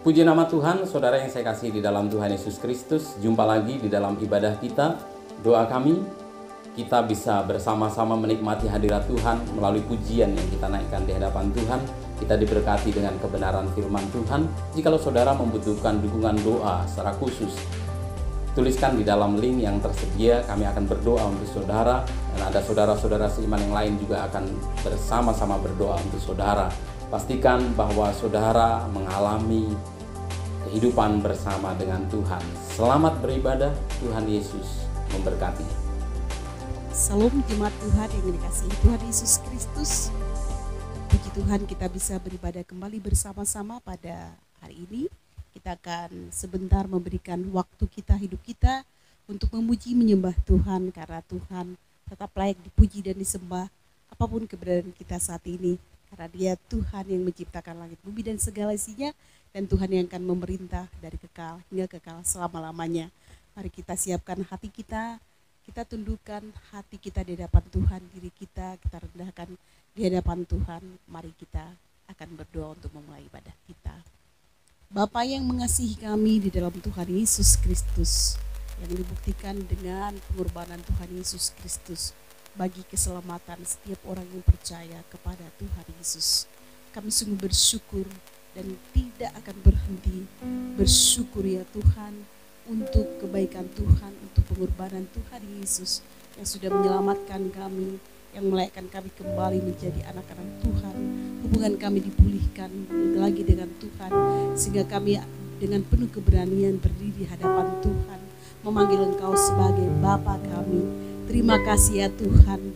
Puji nama Tuhan, saudara yang saya kasih di dalam Tuhan Yesus Kristus. Jumpa lagi di dalam ibadah kita. Doa kami, kita bisa bersama-sama menikmati hadirat Tuhan melalui pujian yang kita naikkan di hadapan Tuhan. Kita diberkati dengan kebenaran firman Tuhan. Jikalau saudara membutuhkan dukungan doa secara khusus, tuliskan di dalam link yang tersedia. Kami akan berdoa untuk saudara, dan ada saudara-saudara seiman yang lain juga akan bersama-sama berdoa untuk saudara. Pastikan bahwa saudara mengalami kehidupan bersama dengan Tuhan. Selamat beribadah, Tuhan Yesus memberkati. Salam jemaat Tuhan yang dikasihi Tuhan Yesus Kristus. Puji Tuhan, kita bisa beribadah kembali bersama-sama pada hari ini. Kita akan sebentar memberikan waktu kita, hidup kita untuk memuji menyembah Tuhan, karena Tuhan tetap layak dipuji dan disembah apapun keberadaan kita saat ini. Karena Dia Tuhan yang menciptakan langit bumi dan segala isinya, dan Tuhan yang akan memerintah dari kekal hingga kekal selama-lamanya. Mari kita siapkan hati kita, kita tundukkan hati kita di hadapan Tuhan, diri kita rendahkan di hadapan Tuhan. Mari kita akan berdoa untuk memulai ibadah kita. Bapa yang mengasihi kami di dalam Tuhan Yesus Kristus, yang dibuktikan dengan pengorbanan Tuhan Yesus Kristus bagi keselamatan setiap orang yang percaya kepada Tuhan Yesus. Kami sungguh bersyukur dan tidak akan berhenti bersyukur ya Tuhan, untuk kebaikan Tuhan, untuk pengorbanan Tuhan Yesus yang sudah menyelamatkan kami, yang melayakkan kami kembali menjadi anak-anak Tuhan. Hubungan kami dipulihkan lagi dengan Tuhan, sehingga kami dengan penuh keberanian berdiri di hadapan Tuhan, memanggil Engkau sebagai Bapa kami. Terima kasih ya Tuhan,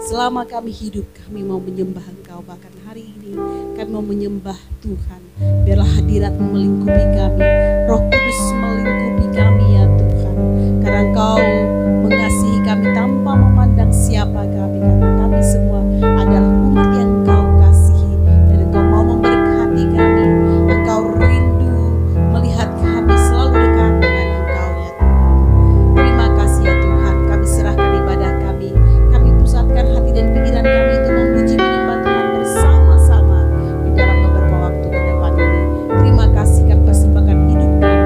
selama kami hidup kami mau menyembah Engkau. Bahkan hari ini kami mau menyembah Tuhan. Biarlah hadirat-Mu melingkupi kami, Roh Kudus melingkupi kami ya Tuhan, karena Engkau mengasihi kami tanpa memandang siapa kami, karena kami semua adalah umat yang Engkau kasihi, dan Engkau mau memberkati kami. Engkau rindu melihat kami selalu dekat dengan Engkau ya Tuhan. Terima kasih ya Tuhan, kami serahkan ibadah kami pusatkan hati dan pikiran kami untuk memuji menyembah Tuhan bersama-sama di dalam beberapa waktu ke depan ini. Terima kasih kami persembahkan hidup kami,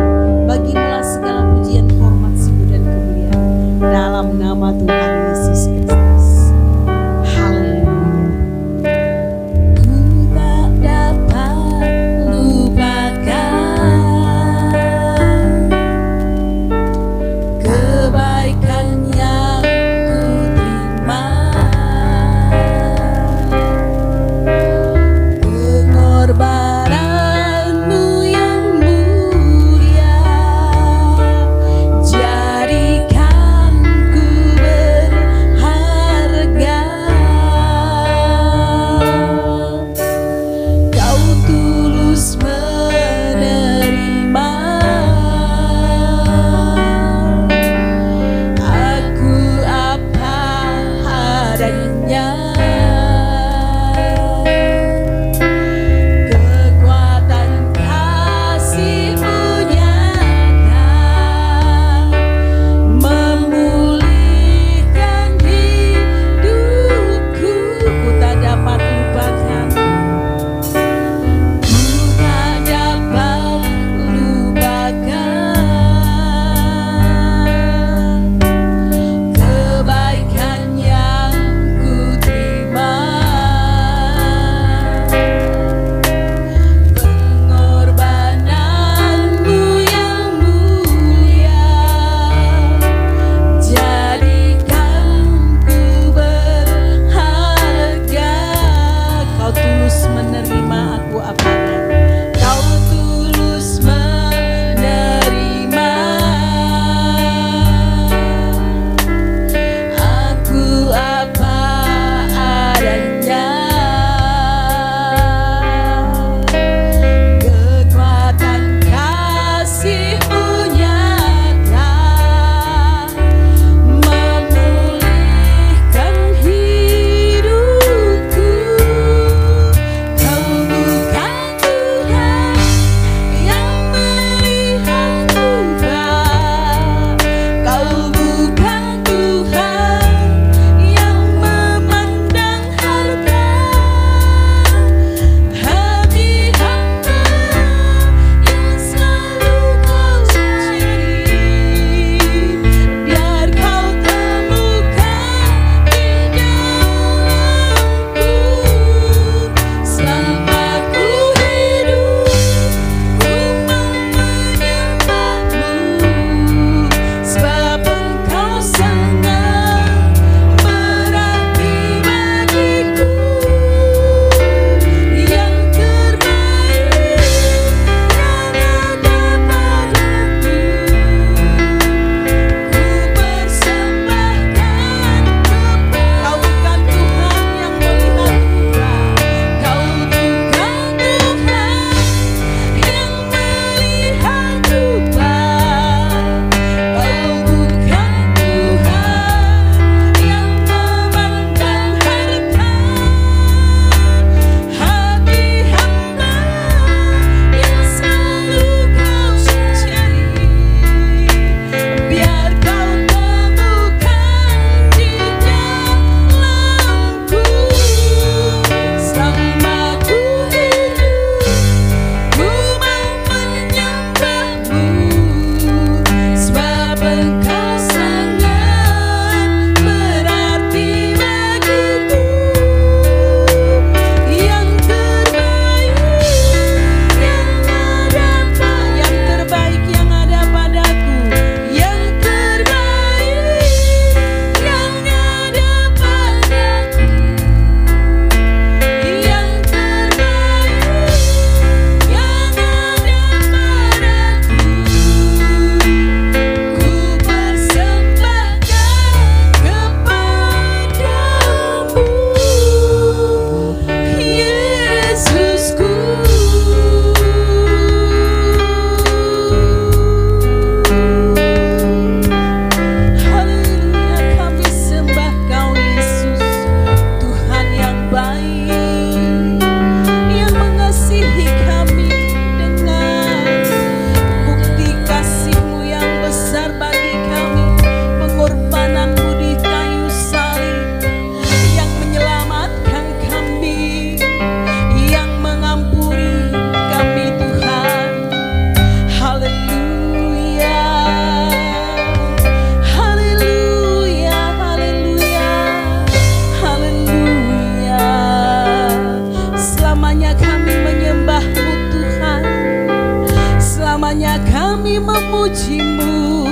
Selamanya kami memuji-Mu,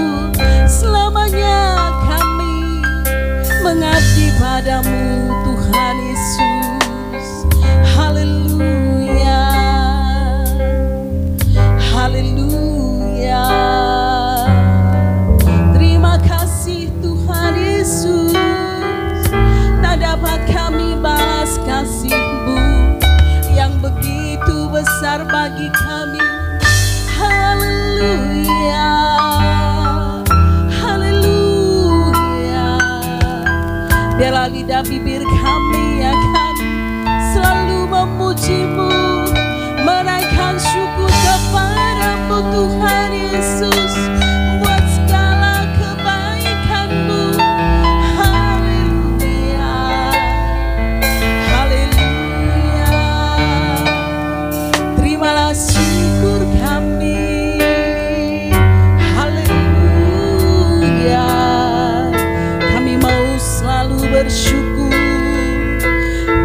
selamanya kami mengabdi padamu Tuhan Yesus. Haleluya, haleluya. Terima kasih Tuhan Yesus, tak dapat kami balas kasih-Mu yang begitu besar bagi kami. Haleluya, haleluya. Biarlah lidah bibir kami akan selalu memuji-Mu, menaikkan syukur kepada-Mu Tuhan Yesus, buat segala kebaikan-Mu. Haleluya, haleluya. Terimalah syukur kami. Haleluya. Kami mau selalu bersyukur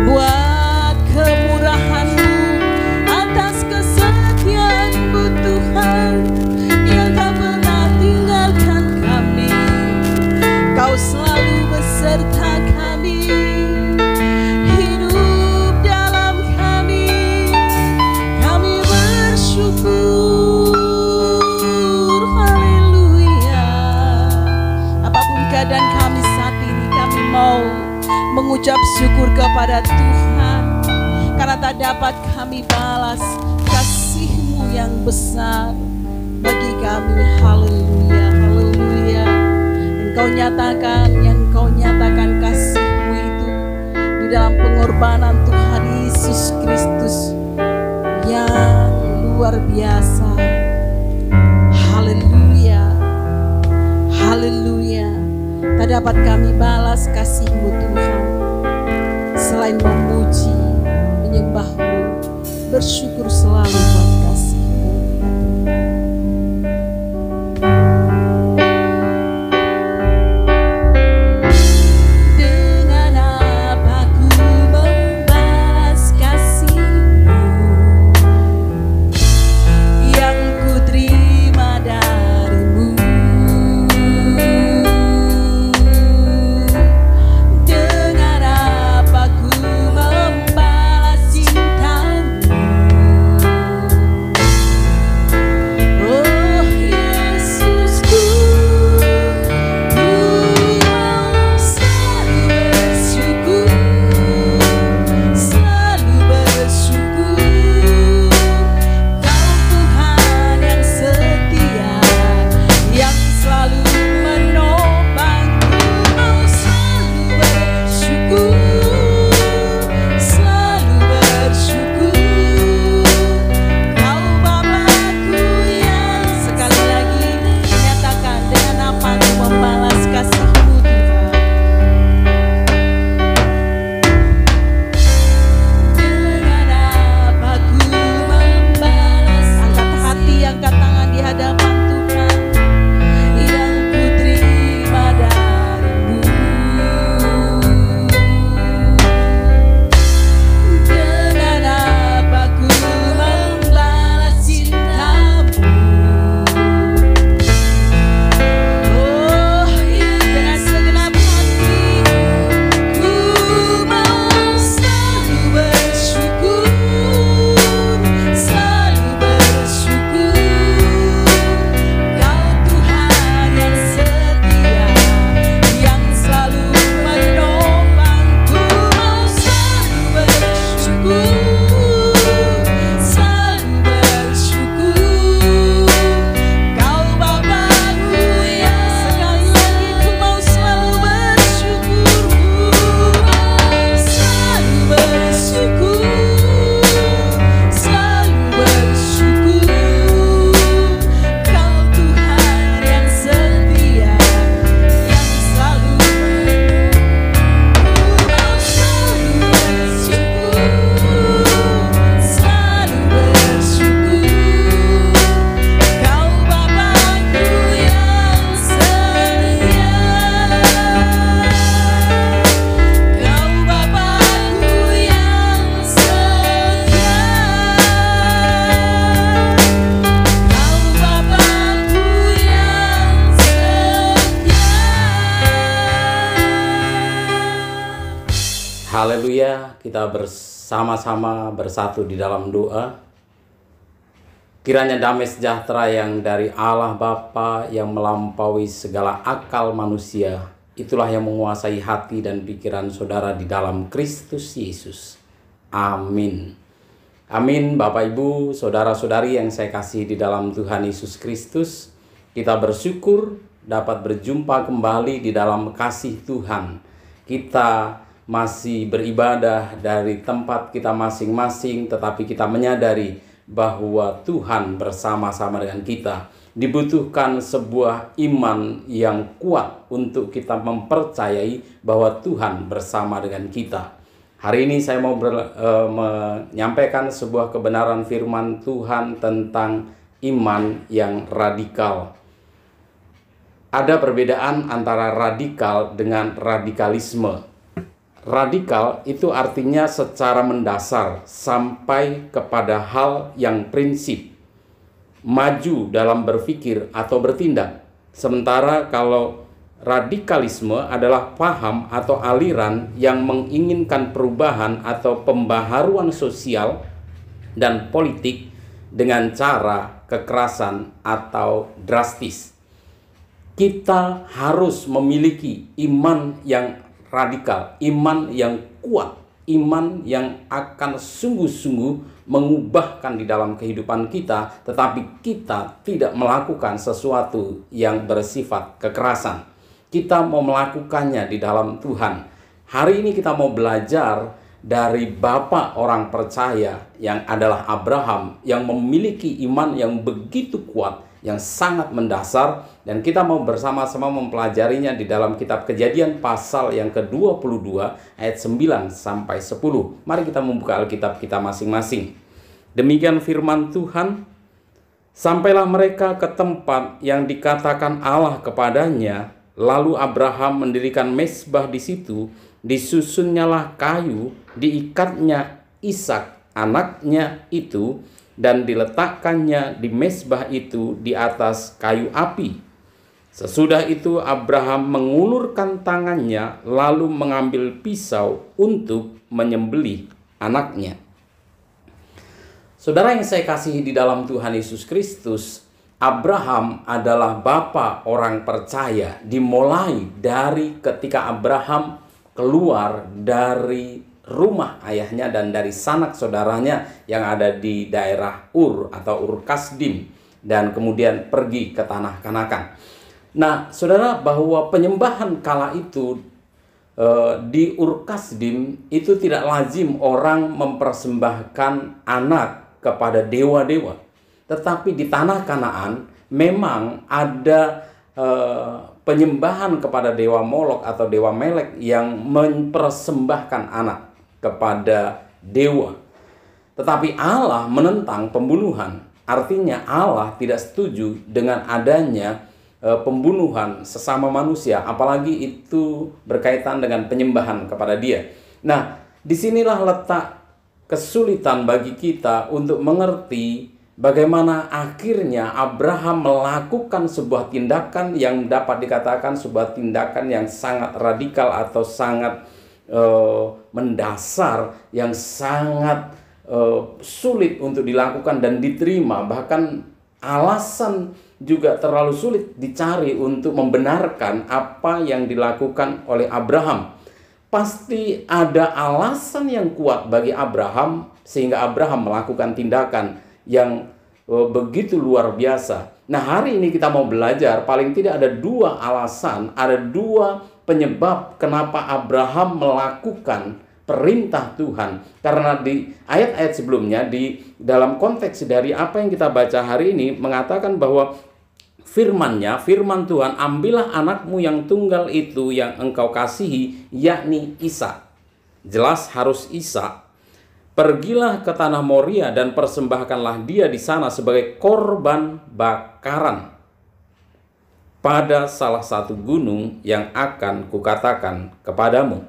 buat kemurahan-Mu, atas kesetiaan-Mu Tuhan, yang tak pernah tinggalkan kami. Kau selalu beserta kami, hidup dalam kami. Kami bersyukur. Haleluya. Apapun keadaan kami saat ini, kami mau mengucap syukur kepada Tuhan, karena tak dapat kami balas kasih-Mu yang besar bagi kami. Haleluya, haleluya. Yang Kau nyatakan kasih-Mu itu di dalam pengorbanan Tuhan Yesus Kristus yang luar biasa. Haleluya, haleluya. Tak dapat kami balas kasih-Mu Tuhan selain memuji, menyembah-Mu, bersyukur selalu buat kasih-Mu. Dengan apa ku membalas kasih-Mu yang ku terima dari-Mu? Dengan apa ku membalas cinta-Mu Haleluya, kita bersama-sama bersatu di dalam doa. Kiranya damai sejahtera yang dari Allah Bapa yang melampaui segala akal manusia, itulah yang menguasai hati dan pikiran saudara di dalam Kristus Yesus. Amin. Amin. Bapak Ibu, saudara-saudari yang saya kasih di dalam Tuhan Yesus Kristus, kita bersyukur dapat berjumpa kembali di dalam kasih Tuhan. Kita masih beribadah dari tempat kita masing-masing, tetapi kita menyadari bahwa Tuhan bersama-sama dengan kita. Dibutuhkan sebuah iman yang kuat untuk kita mempercayai bahwa Tuhan bersama dengan kita. Hari ini saya mau menyampaikan sebuah kebenaran firman Tuhan tentang iman yang radikal. Ada perbedaan antara radikal dengan radikalisme. Radikal itu artinya secara mendasar sampai kepada hal yang prinsip, maju dalam berpikir atau bertindak. Sementara kalau radikalisme adalah paham atau aliran yang menginginkan perubahan atau pembaharuan sosial dan politik dengan cara kekerasan atau drastis. Kita harus memiliki iman yang radikal, iman yang kuat, iman yang akan sungguh-sungguh mengubahkan di dalam kehidupan kita, tetapi kita tidak melakukan sesuatu yang bersifat kekerasan. Kita mau melakukannya di dalam Tuhan. Hari ini kita mau belajar dari Bapa orang percaya yang adalah Abraham, yang memiliki iman yang begitu kuat, yang sangat mendasar, dan kita mau bersama-sama mempelajarinya di dalam kitab Kejadian pasal yang ke-22 ayat 9 sampai 10. Mari kita membuka Alkitab kita masing-masing. Demikian firman Tuhan, sampailah mereka ke tempat yang dikatakan Allah kepadanya, lalu Abraham mendirikan mezbah di situ, disusunnyalah kayu, diikatnya Ishak anaknya itu, dan diletakkannya di mezbah itu di atas kayu api. Sesudah itu Abraham mengulurkan tangannya lalu mengambil pisau untuk menyembelih anaknya. Saudara yang saya kasihi di dalam Tuhan Yesus Kristus, Abraham adalah bapa orang percaya, dimulai dari ketika Abraham keluar dari rumah ayahnya dan dari sanak saudaranya yang ada di daerah Ur atau Ur Kasdim, dan kemudian pergi ke tanah Kanaan. Nah, saudara, bahwa penyembahan kala itu di Ur Kasdim itu tidak lazim orang mempersembahkan anak kepada dewa-dewa, tetapi di tanah Kanaan memang ada penyembahan kepada dewa Molok atau dewa Melek yang mempersembahkan anak kepada dewa. Tetapi Allah menentang pembunuhan. Artinya Allah tidak setuju dengan adanya pembunuhan sesama manusia, apalagi itu berkaitan dengan penyembahan kepada Dia. Nah, disinilah letak kesulitan bagi kita untuk mengerti bagaimana akhirnya Abraham melakukan sebuah tindakan yang dapat dikatakan sebuah tindakan yang sangat radikal atau sangat mendasar, yang sangat sulit untuk dilakukan dan diterima. Bahkan alasan juga terlalu sulit dicari untuk membenarkan apa yang dilakukan oleh Abraham. Pasti ada alasan yang kuat bagi Abraham sehingga Abraham melakukan tindakan yang begitu luar biasa. Nah, hari ini kita mau belajar paling tidak ada dua alasan, ada dua penyebab kenapa Abraham melakukan perintah Tuhan. Karena di ayat-ayat sebelumnya, di dalam konteks dari apa yang kita baca hari ini, mengatakan bahwa firman Tuhan, ambillah anakmu yang tunggal itu yang engkau kasihi, yakni Ishak. Jelas harus Ishak. Pergilah ke tanah Moria dan persembahkanlah dia di sana sebagai korban bakaran pada salah satu gunung yang akan kukatakan kepadamu.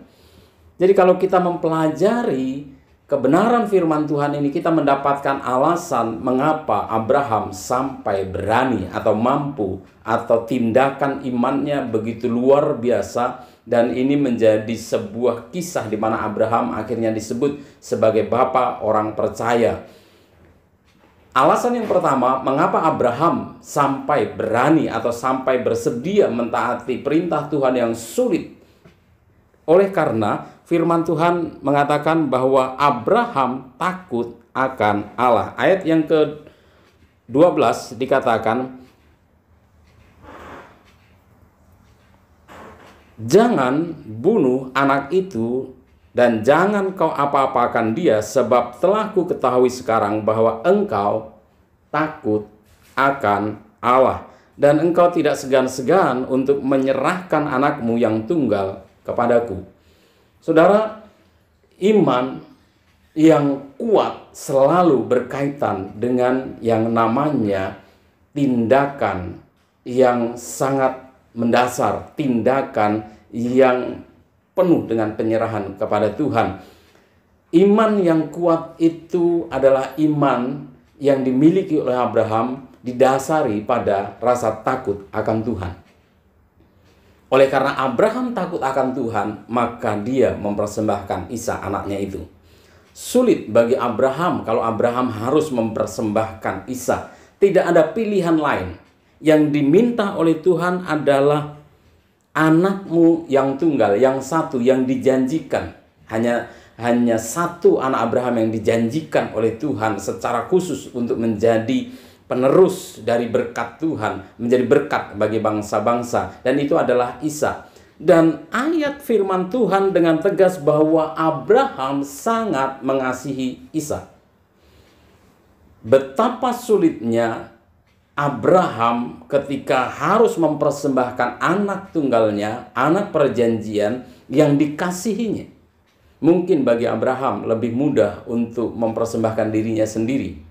Jadi kalau kita mempelajari kebenaran firman Tuhan ini, kita mendapatkan alasan mengapa Abraham sampai berani atau mampu, atau tindakan imannya begitu luar biasa Dan ini menjadi sebuah kisah di mana Abraham akhirnya disebut sebagai bapa orang percaya. Alasan yang pertama, mengapa Abraham sampai berani atau sampai bersedia mentaati perintah Tuhan yang sulit? Oleh karena firman Tuhan mengatakan bahwa Abraham takut akan Allah. Ayat yang ke-12 dikatakan, jangan bunuh anak itu dan jangan kau apa-apakan dia, sebab telah ku ketahui sekarang bahwa engkau takut akan Allah, dan engkau tidak segan-segan untuk menyerahkan anakmu yang tunggal kepadaku. Saudara, iman yang kuat selalu berkaitan dengan yang namanya tindakan yang sangat mendasar, tindakan yang penuh dengan penyerahan kepada Tuhan. Iman yang kuat itu adalah iman yang dimiliki oleh Abraham, didasari pada rasa takut akan Tuhan. Oleh karena Abraham takut akan Tuhan, maka dia mempersembahkan Ishak anaknya itu. Sulit bagi Abraham kalau Abraham harus mempersembahkan Ishak. Tidak ada pilihan lain. Yang diminta oleh Tuhan adalah anakmu yang tunggal, yang satu, yang dijanjikan. Hanya satu anak Abraham yang dijanjikan oleh Tuhan secara khusus untuk menjadi penerus dari berkat Tuhan, menjadi berkat bagi bangsa-bangsa, dan itu adalah Ishak. Dan ayat firman Tuhan dengan tegas bahwa Abraham sangat mengasihi Ishak. Betapa sulitnya Abraham ketika harus mempersembahkan anak tunggalnya, anak perjanjian yang dikasihinya. Mungkin bagi Abraham lebih mudah untuk mempersembahkan dirinya sendiri.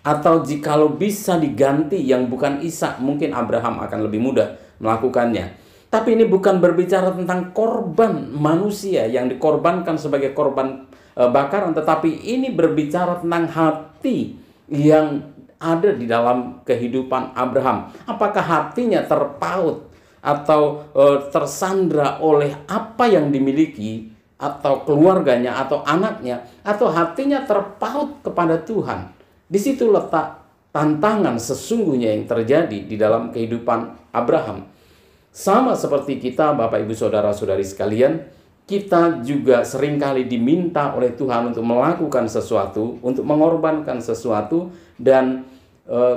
Atau jikalau bisa diganti yang bukan Ishak, mungkin Abraham akan lebih mudah melakukannya. Tapi ini bukan berbicara tentang korban manusia yang dikorbankan sebagai korban bakaran, tetapi ini berbicara tentang hati yang ada di dalam kehidupan Abraham. Apakah hatinya terpaut atau tersandra oleh apa yang dimiliki, atau keluarganya, atau anaknya, atau hatinya terpaut kepada Tuhan? Di situ letak tantangan sesungguhnya yang terjadi di dalam kehidupan Abraham. Sama seperti kita, Bapak Ibu Saudara-saudari sekalian, kita juga seringkali diminta oleh Tuhan untuk melakukan sesuatu, untuk mengorbankan sesuatu, dan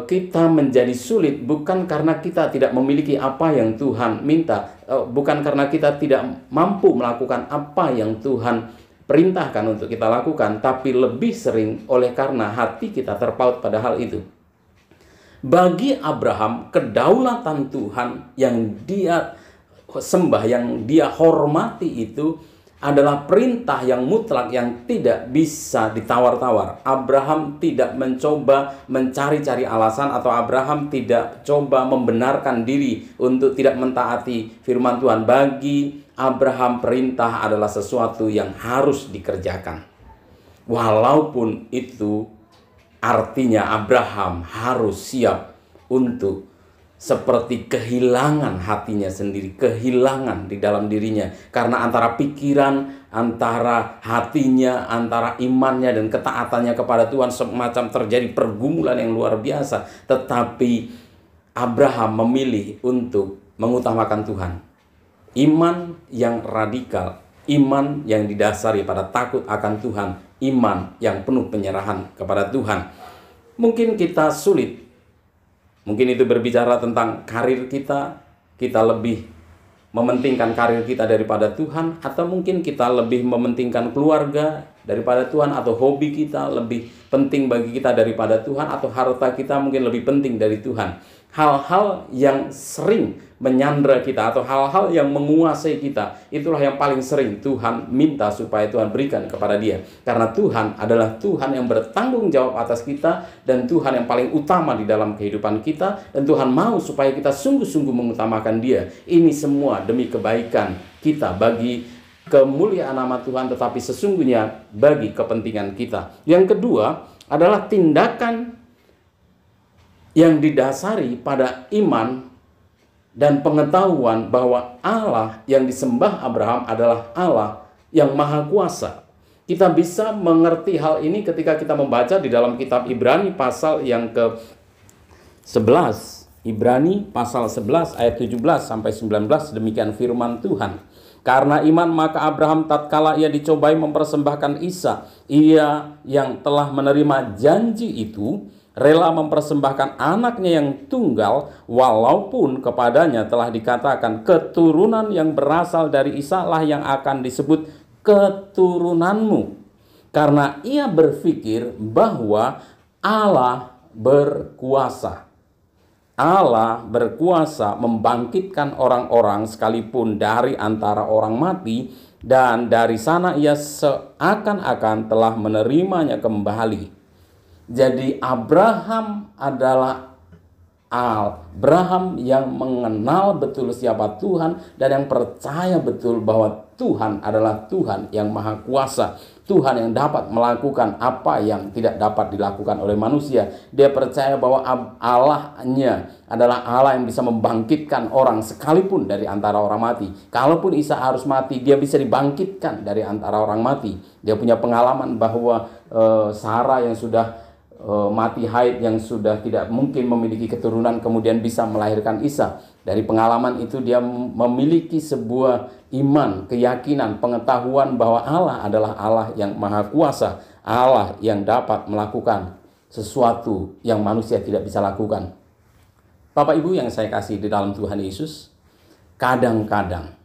kita menjadi sulit bukan karena kita tidak memiliki apa yang Tuhan minta, bukan karena kita tidak mampu melakukan apa yang Tuhan perintahkan untuk kita lakukan, tapi lebih sering oleh karena hati kita terpaut pada hal itu. Bagi Abraham, kedaulatan Tuhan yang dia sembah, yang dia hormati itu adalah perintah yang mutlak yang tidak bisa ditawar-tawar. Abraham tidak mencoba mencari-cari alasan, atau Abraham tidak coba membenarkan diri untuk tidak mentaati firman Tuhan. Bagi Abraham, perintah adalah sesuatu yang harus dikerjakan. Walaupun itu artinya Abraham harus siap untuk seperti kehilangan hatinya sendiri, kehilangan di dalam dirinya. Karena antara pikiran, antara hatinya, antara imannya dan ketaatannya kepada Tuhan semacam terjadi pergumulan yang luar biasa. Tetapi Abraham memilih untuk mengutamakan Tuhan. Iman yang radikal, iman yang didasari pada takut akan Tuhan, iman yang penuh penyerahan kepada Tuhan. Mungkin kita sulit. Mungkin itu berbicara tentang karir kita lebih mementingkan karir kita daripada Tuhan, atau mungkin kita lebih mementingkan keluarga daripada Tuhan, atau hobi kita lebih penting bagi kita daripada Tuhan, atau harta kita mungkin lebih penting dari Tuhan. Hal-hal yang sering menyandra kita atau hal-hal yang menguasai kita, itulah yang paling sering Tuhan minta supaya Tuhan berikan kepada dia. Karena Tuhan adalah Tuhan yang bertanggung jawab atas kita, dan Tuhan yang paling utama di dalam kehidupan kita, dan Tuhan mau supaya kita sungguh-sungguh mengutamakan dia. Ini semua demi kebaikan kita, bagi kemuliaan nama Tuhan, tetapi sesungguhnya bagi kepentingan kita. Yang kedua adalah tindakan yang didasari pada iman dan pengetahuan bahwa Allah yang disembah Abraham adalah Allah yang maha kuasa. Kita bisa mengerti hal ini ketika kita membaca di dalam kitab Ibrani pasal yang ke-11. Ibrani pasal 11 ayat 17 sampai 19, demikian firman Tuhan. Karena iman maka Abraham tatkala ia dicobai mempersembahkan Ishak, ia yang telah menerima janji itu rela mempersembahkan anaknya yang tunggal, walaupun kepadanya telah dikatakan keturunan yang berasal dari Ishak lah yang akan disebut keturunanmu. Karena ia berpikir bahwa Allah berkuasa. Allah berkuasa membangkitkan orang-orang sekalipun dari antara orang mati, dan dari sana ia seakan-akan telah menerimanya kembali. Jadi Abraham adalah Abraham yang mengenal betul siapa Tuhan dan yang percaya betul bahwa Tuhan adalah Tuhan yang maha kuasa, Tuhan yang dapat melakukan apa yang tidak dapat dilakukan oleh manusia. Dia percaya bahwa Allahnya adalah Allah yang bisa membangkitkan orang sekalipun dari antara orang mati. Kalaupun Ishak harus mati, dia bisa dibangkitkan dari antara orang mati. Dia punya pengalaman bahwa Sarah yang sudah mati haid, yang sudah tidak mungkin memiliki keturunan, kemudian bisa melahirkan Ishak. Dari pengalaman itu dia memiliki sebuah iman, keyakinan, pengetahuan bahwa Allah adalah Allah yang maha kuasa, Allah yang dapat melakukan sesuatu yang manusia tidak bisa lakukan. Bapak Ibu yang saya kasih di dalam Tuhan Yesus, kadang-kadang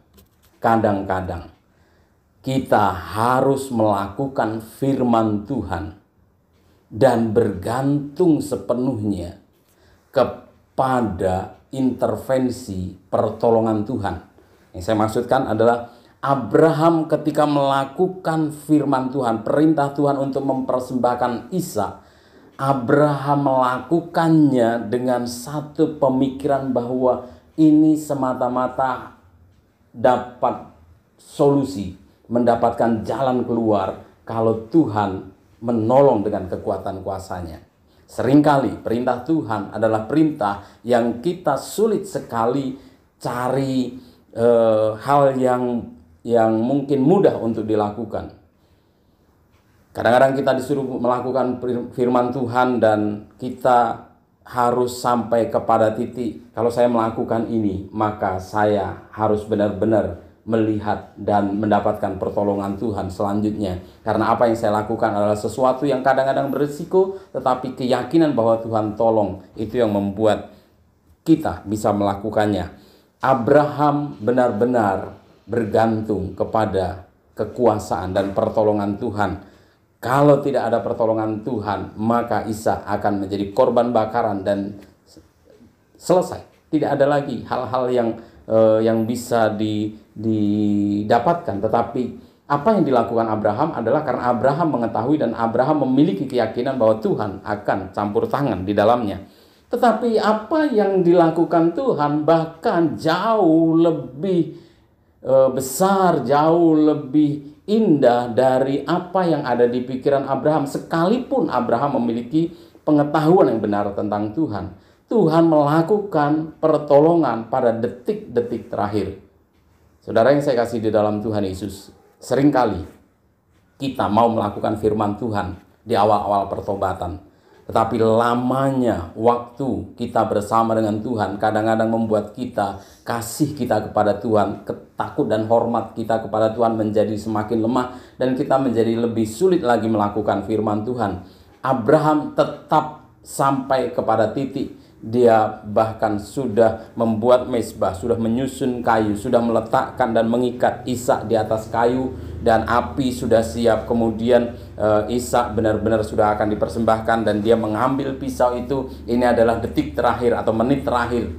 kita harus melakukan firman Tuhan dan bergantung sepenuhnya kepada intervensi pertolongan Tuhan. Yang saya maksudkan adalah Abraham ketika melakukan firman Tuhan, perintah Tuhan untuk mempersembahkan Ishak, Abraham melakukannya dengan satu pemikiran bahwa ini semata-mata dapat solusi, mendapatkan jalan keluar kalau Tuhan menolong dengan kekuatan kuasanya. Seringkali perintah Tuhan adalah perintah yang kita sulit sekali cari hal yang mungkin mudah untuk dilakukan. Kadang-kadang kita disuruh melakukan firman Tuhan dan kita harus sampai kepada titik, kalau saya melakukan ini, maka saya harus benar-benar melihat dan mendapatkan pertolongan Tuhan selanjutnya. Karena apa yang saya lakukan adalah sesuatu yang kadang-kadang berisiko, tetapi keyakinan bahwa Tuhan tolong itu yang membuat kita bisa melakukannya. Abraham benar-benar bergantung kepada kekuasaan dan pertolongan Tuhan. Kalau tidak ada pertolongan Tuhan, maka Ishak akan menjadi korban bakaran dan selesai. Tidak ada lagi hal-hal yang bisa didapatkan. Tetapi apa yang dilakukan Abraham adalah karena Abraham mengetahui dan Abraham memiliki keyakinan bahwa Tuhan akan campur tangan di dalamnya. Tetapi apa yang dilakukan Tuhan bahkan jauh lebih besar, jauh lebih indah dari apa yang ada di pikiran Abraham. Sekalipun Abraham memiliki pengetahuan yang benar tentang Tuhan, Tuhan melakukan pertolongan pada detik-detik terakhir. Saudara yang saya kasih di dalam Tuhan Yesus, seringkali kita mau melakukan firman Tuhan di awal-awal pertobatan, tetapi lamanya waktu kita bersama dengan Tuhan kadang-kadang membuat kasih kita kepada Tuhan, takut dan hormat kita kepada Tuhan menjadi semakin lemah, dan kita menjadi lebih sulit lagi melakukan firman Tuhan. Abraham tetap sampai kepada titik dia bahkan sudah membuat mezbah, sudah menyusun kayu, sudah meletakkan dan mengikat Ishak di atas kayu, dan api sudah siap. Kemudian Ishak benar-benar sudah akan dipersembahkan dan dia mengambil pisau itu. Ini adalah detik terakhir atau menit terakhir,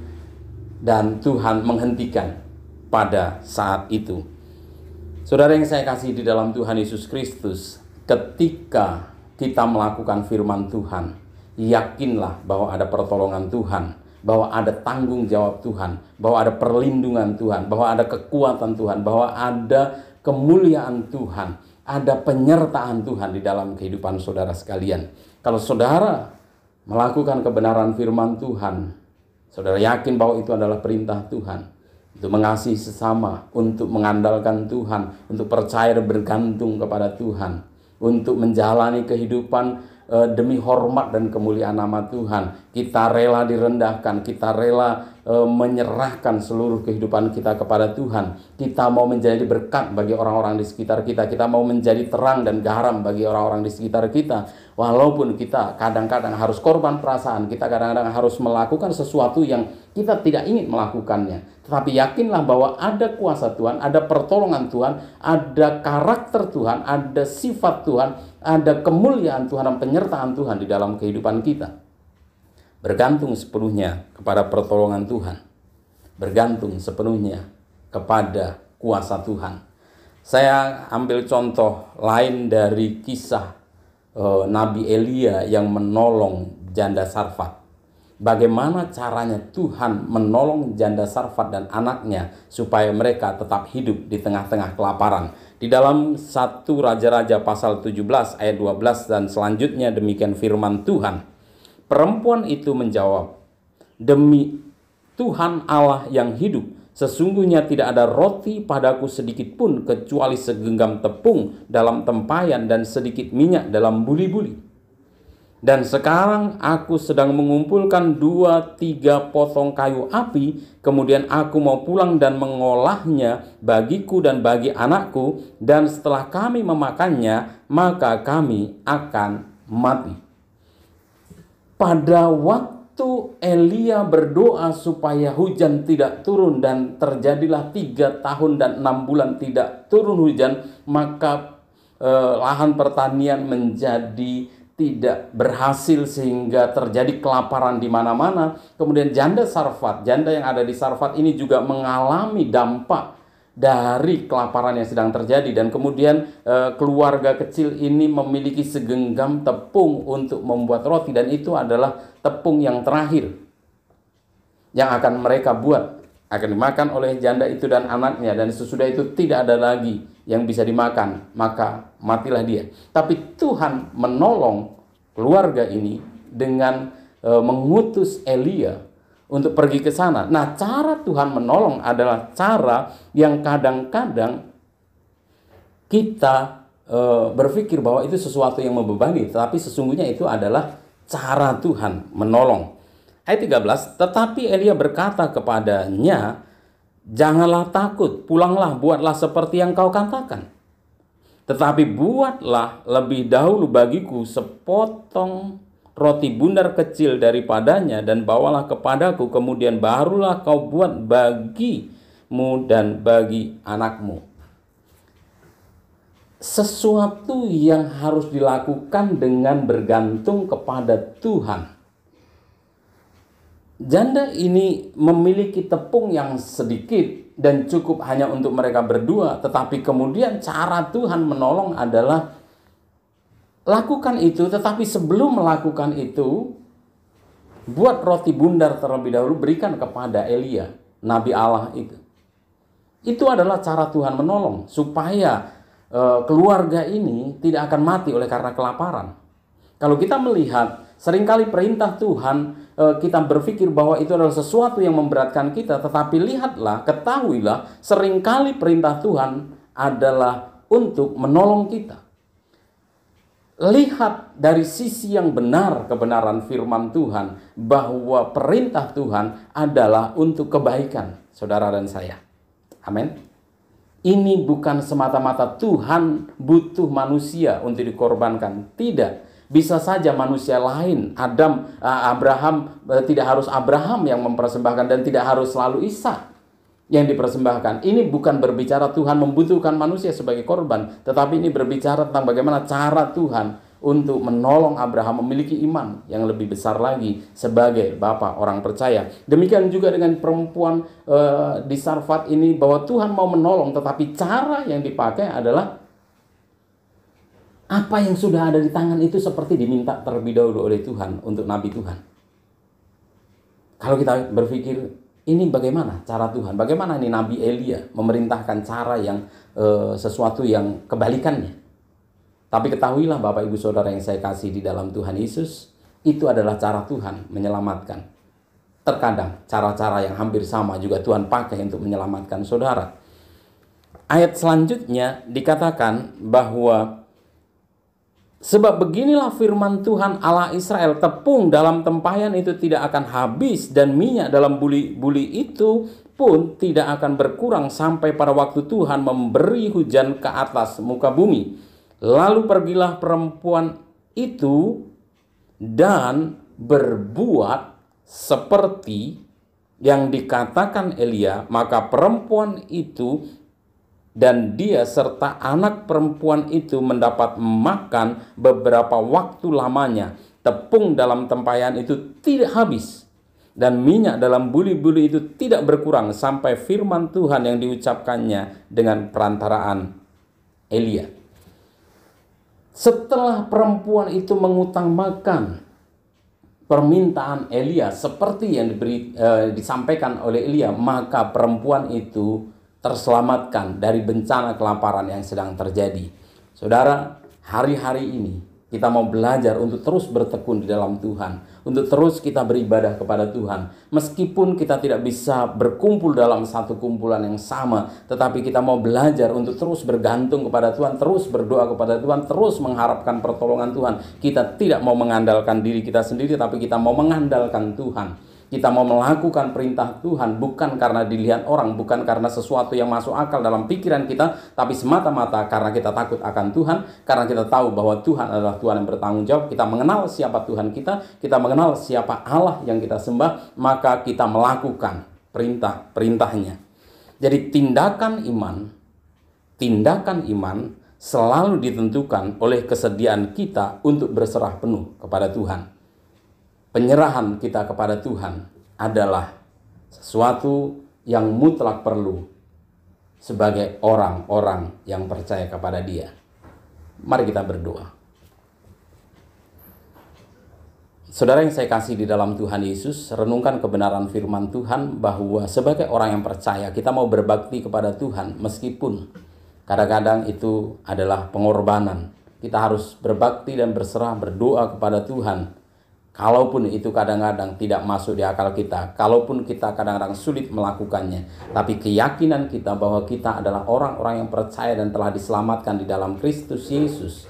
dan Tuhan menghentikan pada saat itu. Saudara yang saya kasih di dalam Tuhan Yesus Kristus, ketika kita melakukan firman Tuhan, yakinlah bahwa ada pertolongan Tuhan, bahwa ada tanggung jawab Tuhan, bahwa ada perlindungan Tuhan, bahwa ada kekuatan Tuhan, bahwa ada kemuliaan Tuhan, ada penyertaan Tuhan di dalam kehidupan saudara sekalian. Kalau saudara melakukan kebenaran firman Tuhan, Saudara yakin bahwa itu adalah perintah Tuhan? Untuk mengasihi sesama, untuk mengandalkan Tuhan, untuk percaya dan bergantung kepada Tuhan, untuk menjalani kehidupan demi hormat dan kemuliaan nama Tuhan. Kita rela direndahkan, kita rela menyerahkan seluruh kehidupan kita kepada Tuhan. Kita mau menjadi berkat bagi orang-orang di sekitar kita. Kita mau menjadi terang dan garam bagi orang-orang di sekitar kita. Walaupun kita kadang-kadang harus korban perasaan, kita kadang-kadang harus melakukan sesuatu yang kita tidak ingin melakukannya. Tetapi yakinlah bahwa ada kuasa Tuhan, ada pertolongan Tuhan, ada karakter Tuhan, ada sifat Tuhan, ada kemuliaan Tuhan dan penyertaan Tuhan di dalam kehidupan kita. Bergantung sepenuhnya kepada pertolongan Tuhan. Bergantung sepenuhnya kepada kuasa Tuhan. Saya ambil contoh lain dari kisah Nabi Elia yang menolong janda Sarfat. Bagaimana caranya Tuhan menolong janda Sarfat dan anaknya supaya mereka tetap hidup di tengah-tengah kelaparan. Di dalam 1 Raja-Raja pasal 17 ayat 12 dan selanjutnya demikian firman Tuhan. Perempuan itu menjawab, "Demi Tuhan Allah yang hidup, sesungguhnya tidak ada roti padaku sedikit pun kecuali segenggam tepung dalam tempayan dan sedikit minyak dalam buli-buli. Dan sekarang aku sedang mengumpulkan 2-3 potong kayu api, kemudian aku mau pulang dan mengolahnya bagiku dan bagi anakku, dan setelah kami memakannya, maka kami akan mati." Pada waktu Elia berdoa supaya hujan tidak turun dan terjadilah 3 tahun dan 6 bulan tidak turun hujan, maka lahan pertanian menjadi tidak berhasil sehingga terjadi kelaparan di mana-mana. Kemudian janda Sarfat, janda yang ada di Sarfat ini juga mengalami dampak dari kelaparan yang sedang terjadi, dan kemudian keluarga kecil ini memiliki segenggam tepung untuk membuat roti, dan itu adalah tepung yang terakhir yang akan mereka buat, akan dimakan oleh janda itu dan anaknya, dan sesudah itu tidak ada lagi yang bisa dimakan, maka matilah dia. Tapi Tuhan menolong keluarga ini dengan mengutus Elia untuk pergi ke sana. Nah, cara Tuhan menolong adalah cara yang kadang-kadang kita berpikir bahwa itu sesuatu yang membebani, tetapi sesungguhnya itu adalah cara Tuhan menolong. Ayat 13, tetapi Elia berkata kepadanya, "Janganlah takut, pulanglah, buatlah seperti yang kau katakan. Tetapi buatlah lebih dahulu bagiku sepotong roti bundar kecil daripadanya dan bawalah kepadaku, kemudian barulah kau buat bagimu dan bagi anakmu." Sesuatu yang harus dilakukan dengan bergantung kepada Tuhan. Janda ini memiliki tepung yang sedikit dan cukup hanya untuk mereka berdua, tetapi kemudian cara Tuhan menolong adalah lakukan itu, tetapi sebelum melakukan itu, buat roti bundar terlebih dahulu, berikan kepada Elia, Nabi Allah itu. Itu adalah cara Tuhan menolong, supaya keluarga ini tidak akan mati oleh karena kelaparan. Kalau kita melihat, seringkali perintah Tuhan, kita berpikir bahwa itu adalah sesuatu yang memberatkan kita, tetapi lihatlah, ketahuilah, seringkali perintah Tuhan adalah untuk menolong kita. Lihat dari sisi yang benar kebenaran firman Tuhan, bahwa perintah Tuhan adalah untuk kebaikan saudara dan saya. Amin. Ini bukan semata-mata Tuhan butuh manusia untuk dikorbankan. Tidak. Bisa saja manusia lain, Abraham, tidak harus Abraham yang mempersembahkan, dan tidak harus selalu Ishak yang dipersembahkan. Ini bukan berbicara Tuhan membutuhkan manusia sebagai korban, tetapi ini berbicara tentang bagaimana cara Tuhan untuk menolong Abraham memiliki iman yang lebih besar lagi sebagai bapa orang percaya. Demikian juga dengan perempuan di Sarfat ini, bahwa Tuhan mau menolong, tetapi cara yang dipakai adalah apa yang sudah ada di tangan itu seperti diminta terlebih dahulu oleh Tuhan untuk Nabi Tuhan. Kalau kita berpikir, ini bagaimana cara Tuhan? Bagaimana ini Nabi Elia memerintahkan cara yang sesuatu yang kebalikannya? Tapi ketahuilah Bapak Ibu Saudara yang saya kasih di dalam Tuhan Yesus, itu adalah cara Tuhan menyelamatkan. Terkadang cara-cara yang hampir sama juga Tuhan pakai untuk menyelamatkan saudara. Ayat selanjutnya dikatakan bahwa sebab beginilah firman Tuhan Allah Israel, tepung dalam tempayan itu tidak akan habis, dan minyak dalam buli-buli itu pun tidak akan berkurang sampai pada waktu Tuhan memberi hujan ke atas muka bumi. Lalu pergilah perempuan itu dan berbuat seperti yang dikatakan Elia. Maka perempuan itu dan dia serta anak perempuan itu mendapat makan beberapa waktu lamanya. Tepung dalam tempayan itu tidak habis, dan minyak dalam buli-buli itu tidak berkurang sampai firman Tuhan yang diucapkannya dengan perantaraan Elia. Setelah perempuan itu mengutamakan permintaan Elia seperti yang disampaikan oleh Elia, maka perempuan itu terselamatkan dari bencana kelaparan yang sedang terjadi. Saudara, hari-hari ini kita mau belajar untuk terus bertekun di dalam Tuhan, untuk terus kita beribadah kepada Tuhan. Meskipun kita tidak bisa berkumpul dalam satu kumpulan yang sama, tetapi kita mau belajar untuk terus bergantung kepada Tuhan, terus berdoa kepada Tuhan, terus mengharapkan pertolongan Tuhan. Kita tidak mau mengandalkan diri kita sendiri, tapi kita mau mengandalkan Tuhan. Kita mau melakukan perintah Tuhan bukan karena dilihat orang, bukan karena sesuatu yang masuk akal dalam pikiran kita, tapi semata-mata karena kita takut akan Tuhan, karena kita tahu bahwa Tuhan adalah Tuhan yang bertanggung jawab. Kita mengenal siapa Tuhan kita mengenal siapa Allah yang kita sembah, maka kita melakukan perintah-perintahnya. Jadi tindakan iman selalu ditentukan oleh kesediaan kita untuk berserah penuh kepada Tuhan. Penyerahan kita kepada Tuhan adalah sesuatu yang mutlak perlu sebagai orang-orang yang percaya kepada Dia. Mari kita berdoa. Saudara yang saya kasih di dalam Tuhan Yesus, renungkan kebenaran firman Tuhan bahwa sebagai orang yang percaya kita mau berbakti kepada Tuhan meskipun kadang-kadang itu adalah pengorbanan. Kita harus berbakti dan berserah berdoa kepada Tuhan. Kalaupun itu kadang-kadang tidak masuk di akal kita, kalaupun kita kadang-kadang sulit melakukannya, tapi keyakinan kita bahwa kita adalah orang-orang yang percaya dan telah diselamatkan di dalam Kristus Yesus,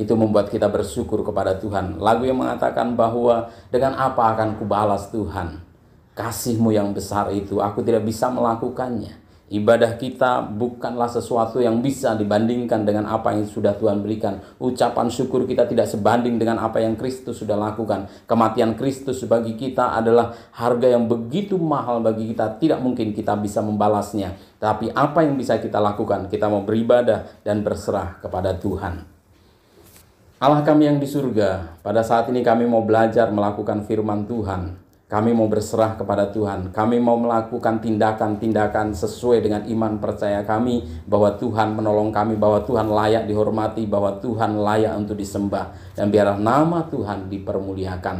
itu membuat kita bersyukur kepada Tuhan. Lagu yang mengatakan bahwa dengan apa akan kubalas Tuhan kasih-Mu yang besar itu, aku tidak bisa melakukannya. Ibadah kita bukanlah sesuatu yang bisa dibandingkan dengan apa yang sudah Tuhan berikan. Ucapan syukur kita tidak sebanding dengan apa yang Kristus sudah lakukan. Kematian Kristus bagi kita adalah harga yang begitu mahal bagi kita. Tidak mungkin kita bisa membalasnya. Tapi apa yang bisa kita lakukan? Kita mau beribadah dan berserah kepada Tuhan. Allah kami yang di surga, pada saat ini kami mau belajar melakukan firman Tuhan. Kami mau berserah kepada Tuhan. Kami mau melakukan tindakan-tindakan sesuai dengan iman percaya kami bahwa Tuhan menolong kami, bahwa Tuhan layak dihormati, bahwa Tuhan layak untuk disembah. Dan biarlah nama Tuhan dipermuliakan.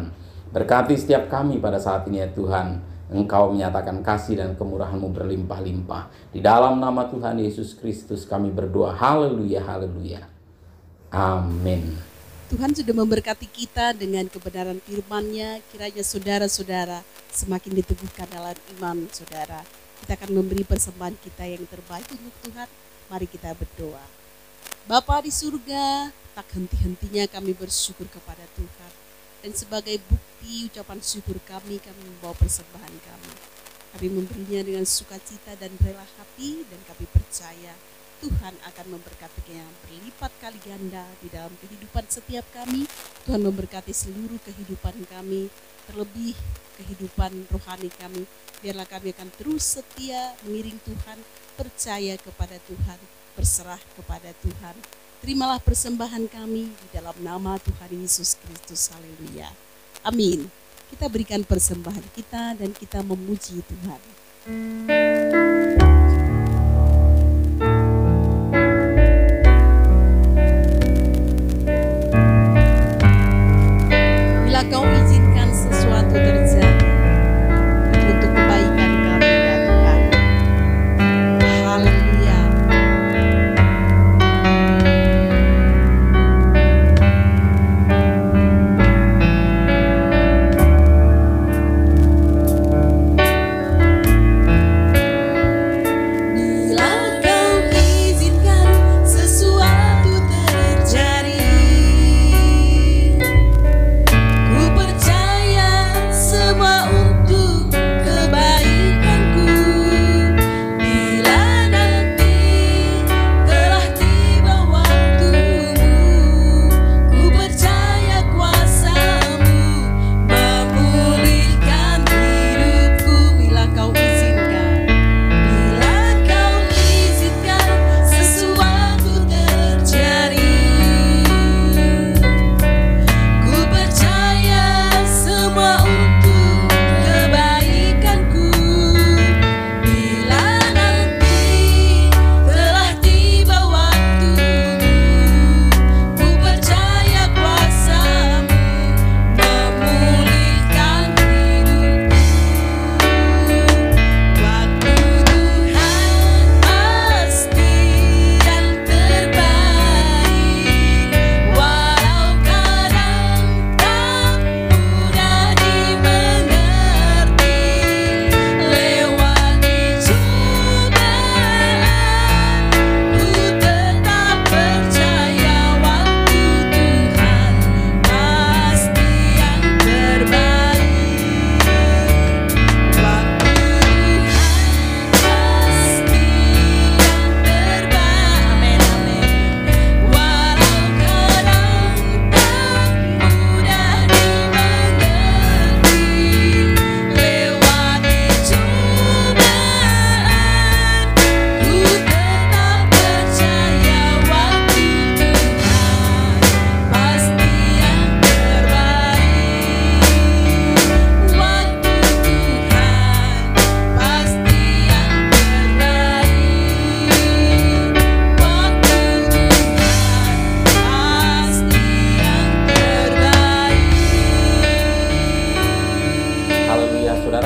Berkati setiap kami pada saat ini ya Tuhan. Engkau menyatakan kasih dan kemurahan-Mu berlimpah-limpah. Di dalam nama Tuhan Yesus Kristus kami berdoa. Haleluya, haleluya. Amin. Tuhan sudah memberkati kita dengan kebenaran firman-Nya. Kiranya saudara-saudara semakin diteguhkan dalam iman saudara. Kita akan memberi persembahan kita yang terbaik untuk Tuhan. Mari kita berdoa. Bapa di surga, tak henti-hentinya kami bersyukur kepada Tuhan. Dan sebagai bukti ucapan syukur kami membawa persembahan kami. Kami memberinya dengan sukacita dan rela hati, dan kami percaya Tuhan akan memberkatinya berlipat kali ganda di dalam kehidupan setiap kami. Tuhan memberkati seluruh kehidupan kami, terlebih kehidupan rohani kami. Biarlah kami akan terus setia mengiring Tuhan, percaya kepada Tuhan, berserah kepada Tuhan. Terimalah persembahan kami di dalam nama Tuhan Yesus Kristus. Haleluya. Amin. Kita berikan persembahan kita dan kita memuji Tuhan. Kau izinkan sesuatu terjadi untuk kebaikan kami ya Tuhan. Haleluya.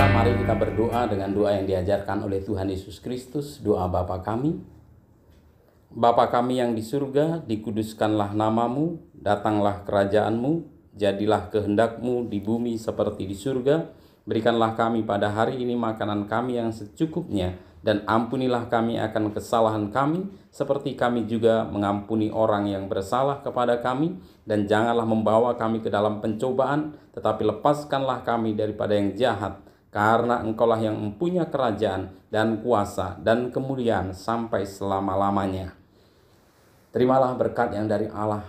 Saudara, mari kita berdoa dengan doa yang diajarkan oleh Tuhan Yesus Kristus, doa Bapa kami. Bapa kami yang di surga, dikuduskanlah namamu, datanglah kerajaanmu, jadilah kehendakmu di bumi seperti di surga. Berikanlah kami pada hari ini makanan kami yang secukupnya, dan ampunilah kami akan kesalahan kami, seperti kami juga mengampuni orang yang bersalah kepada kami. Dan janganlah membawa kami ke dalam pencobaan, tetapi lepaskanlah kami daripada yang jahat. Karena Engkaulah yang mempunyai kerajaan dan kuasa dan kemuliaan sampai selama-lamanya. Terimalah berkat yang dari Allah.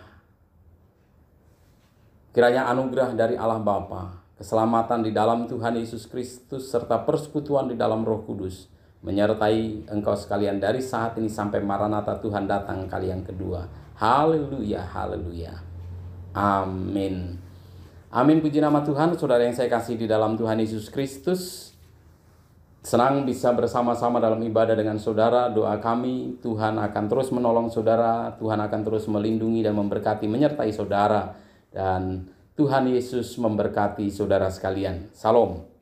Kiranya anugerah dari Allah Bapa, keselamatan di dalam Tuhan Yesus Kristus, serta persekutuan di dalam Roh Kudus menyertai engkau sekalian dari saat ini sampai Maranatha Tuhan datang kali yang kedua. Haleluya, haleluya. Amin. Amin, puji nama Tuhan. Saudara yang saya kasih di dalam Tuhan Yesus Kristus, senang bisa bersama-sama dalam ibadah dengan saudara. Doa kami, Tuhan akan terus menolong saudara, Tuhan akan terus melindungi dan memberkati, menyertai saudara. Dan Tuhan Yesus memberkati saudara sekalian. Salam.